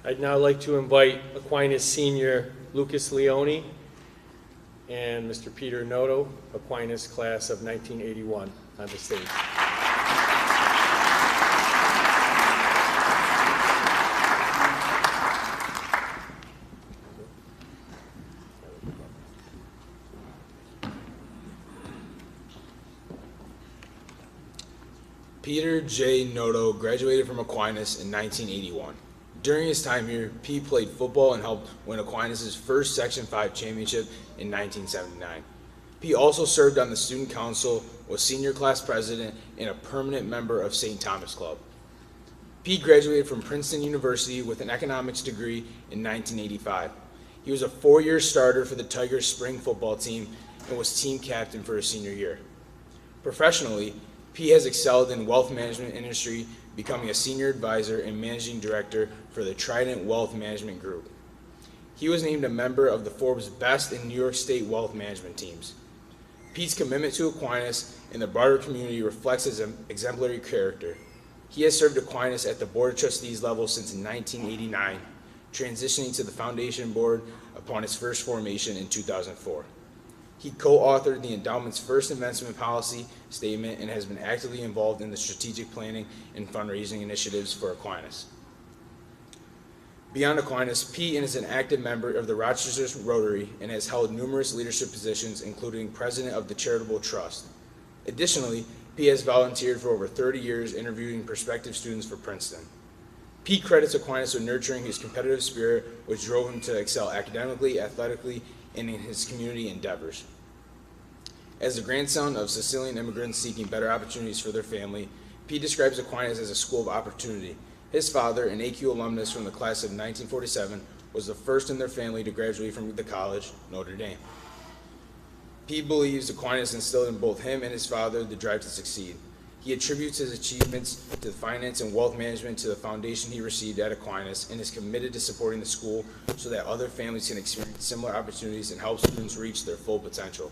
I'd now like to invite Aquinas Senior Lucas Leone and Mr. Peter Noto, Aquinas class of 1981, on the stage. Peter J. Noto graduated from Aquinas in 1981. During his time here, P played football and helped win Aquinas' first Section 5 championship in 1979. P also served on the student council, was senior class president, and a permanent member of St. Thomas Club. P graduated from Princeton University with an economics degree in 1985. He was a 4-year starter for the Tigers spring football team and was team captain for his senior year. Professionally, P has excelled in wealth management industry, becoming a senior advisor and managing director for the Trident Wealth Management Group. He was named a member of the Forbes Best in New York State Wealth Management Teams. P's commitment to Aquinas and the broader community reflects his exemplary character. He has served Aquinas at the Board of Trustees level since 1989, transitioning to the Foundation Board upon its first formation in 2004. He co-authored the endowment's first investment policy statement and has been actively involved in the strategic planning and fundraising initiatives for Aquinas. Beyond Aquinas, P is an active member of the Rochester Rotary and has held numerous leadership positions, including president of the Charitable Trust. Additionally, P has volunteered for over 30 years interviewing prospective students for Princeton. P credits Aquinas with nurturing his competitive spirit, which drove him to excel academically, athletically, and in his community endeavors. As the grandson of Sicilian immigrants seeking better opportunities for their family, P describes Aquinas as a school of opportunity. His father, an AQ alumnus from the class of 1947, was the first in their family to graduate from the college, Notre Dame. P believes Aquinas instilled in both him and his father the drive to succeed. He attributes his achievements to finance and wealth management to the foundation he received at Aquinas and is committed to supporting the school so that other families can experience similar opportunities and help students reach their full potential.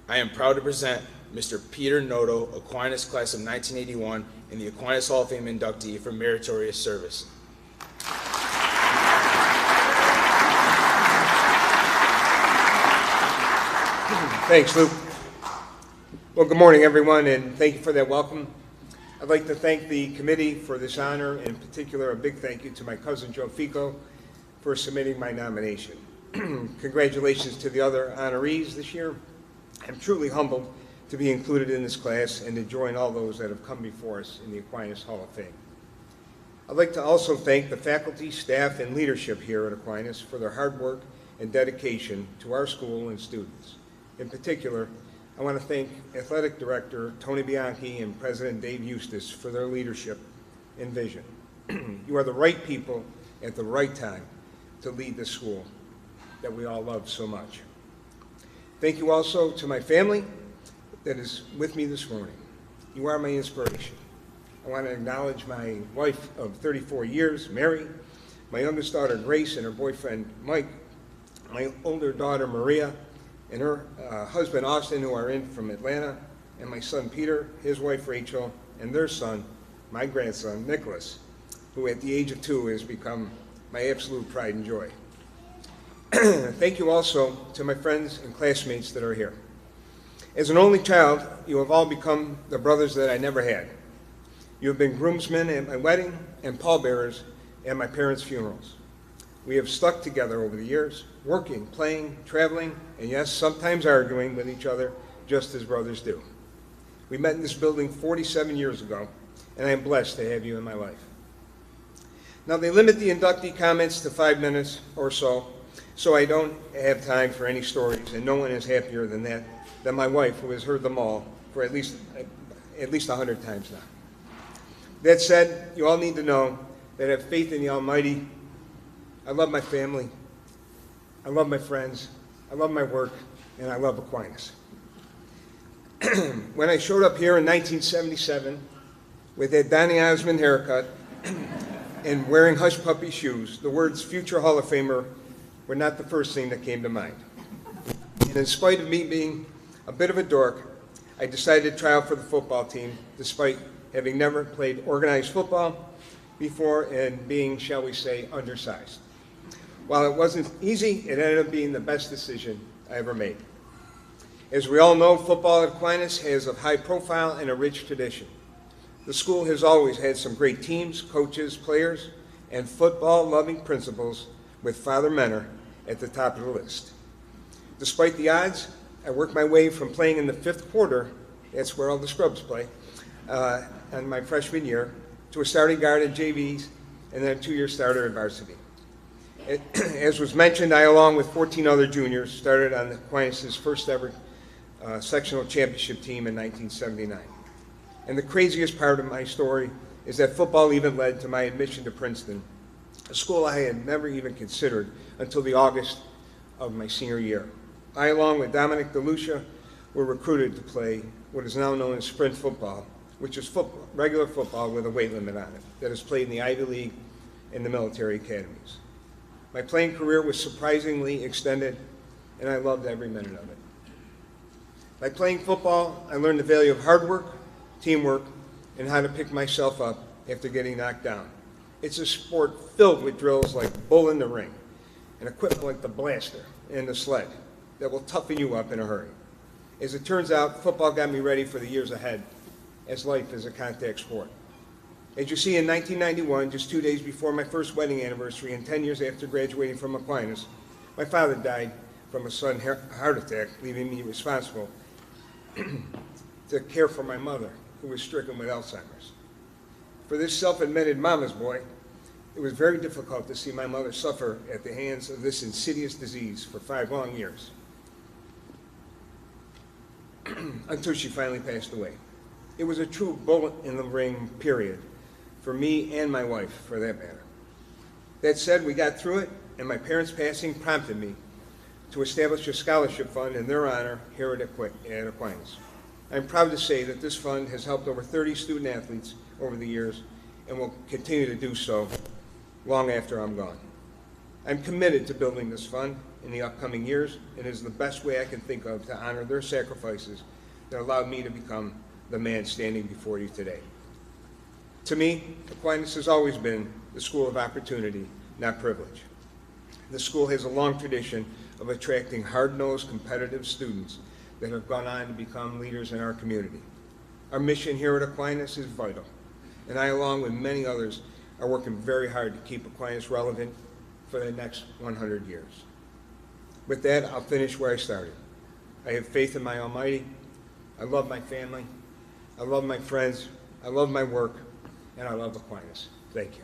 I am proud to present Mr. Peter Noto, Aquinas class of 1981, and the Aquinas Hall of Fame inductee for meritorious service. Thanks, Luke. Well, good morning, everyone, and thank you for that welcome. I'd like to thank the committee for this honor, in particular a big thank you to my cousin Joe Fico for submitting my nomination. Congratulations to the other honorees this year. I'm truly humbled to be included in this class and to join all those that have come before us in the Aquinas Hall of Fame. I'd like to also thank the faculty, staff, and leadership here at Aquinas for their hard work and dedication to our school and students. In particular, I want to thank Athletic Director Tony Bianchi and President Dave Eustace for their leadership and vision. You are the right people at the right time to lead this school that we all love so much. Thank you also to my family that is with me this morning. You are my inspiration. I want to acknowledge my wife of 34 years, Mary, my youngest daughter, Grace, and her boyfriend, Mike, my older daughter, Maria, and her husband, Austin, who are in from Atlanta, and my son, Peter, his wife, Rachel, and their son, my grandson, Nicholas, who at the age of 2 has become my absolute pride and joy. Thank you also to my friends and classmates that are here. As an only child, you have all become the brothers that I never had. You have been groomsmen at my wedding and pallbearers at my parents' funerals. We have stuck together over the years, working, playing, traveling, and yes, sometimes arguing with each other, just as brothers do. We met in this building 47 years ago, and I am blessed to have you in my life. Now, they limit the inductee comments to 5 minutes or so I don't have time for any stories, and no one is happier than my wife, who has heard them all for at least 100 times now. That said, you all need to know that I have faith in the Almighty. I love my family, I love my friends, I love my work, and I love Aquinas. When I showed up here in 1977 with that Donny Osmond haircut and wearing hush puppy shoes, the words future Hall of Famer were not the first thing that came to mind. And in spite of me being a bit of a dork, I decided to try out for the football team despite having never played organized football before and being, shall we say, undersized. While it wasn't easy, it ended up being the best decision I ever made. As we all know, football at Aquinas has a high profile and a rich tradition. The school has always had some great teams, coaches, players, and football-loving principals with Father Menor at the top of the list. Despite the odds, I worked my way from playing in the fifth quarter, that's where all the scrubs play, in my freshman year, to a starting guard at JVs, and then a 2-year starter at varsity. As was mentioned, I, along with 14 other juniors, started on Aquinas' first ever sectional championship team in 1979. And the craziest part of my story is that football even led to my admission to Princeton, a school I had never even considered until the August of my senior year. I, along with Dominic DeLucia, were recruited to play what is now known as sprint football, which is football, regular football with a weight limit on it, that is played in the Ivy League and the military academies. My playing career was surprisingly extended, and I loved every minute of it. By playing football, I learned the value of hard work, teamwork, and how to pick myself up after getting knocked down. It's a sport filled with drills like bull in the ring and equipment like the blaster and the sled that will toughen you up in a hurry. As it turns out, football got me ready for the years ahead, as life is a contact sport. As you see, in 1991, just 2 days before my first wedding anniversary and 10 years after graduating from Aquinas, my father died from a sudden heart attack, leaving me responsible to care for my mother, who was stricken with Alzheimer's. For this self-admitted mama's boy, it was very difficult to see my mother suffer at the hands of this insidious disease for 5 long years, until she finally passed away. It was a true bullet in the ring, period, for me and my wife, for that matter. That said, we got through it, and my parents' passing prompted me to establish a scholarship fund in their honor here at Aquinas. I'm proud to say that this fund has helped over 30 student athletes over the years and will continue to do so long after I'm gone. I'm committed to building this fund in the upcoming years, and it is the best way I can think of to honor their sacrifices that allowed me to become the man standing before you today. To me, Aquinas has always been the school of opportunity, not privilege. The school has a long tradition of attracting hard-nosed, competitive students that have gone on to become leaders in our community. Our mission here at Aquinas is vital, and I, along with many others, are working very hard to keep Aquinas relevant for the next 100 years. With that, I'll finish where I started. I have faith in my Almighty. I love my family. I love my friends. I love my work, and I love Aquinas. Thank you.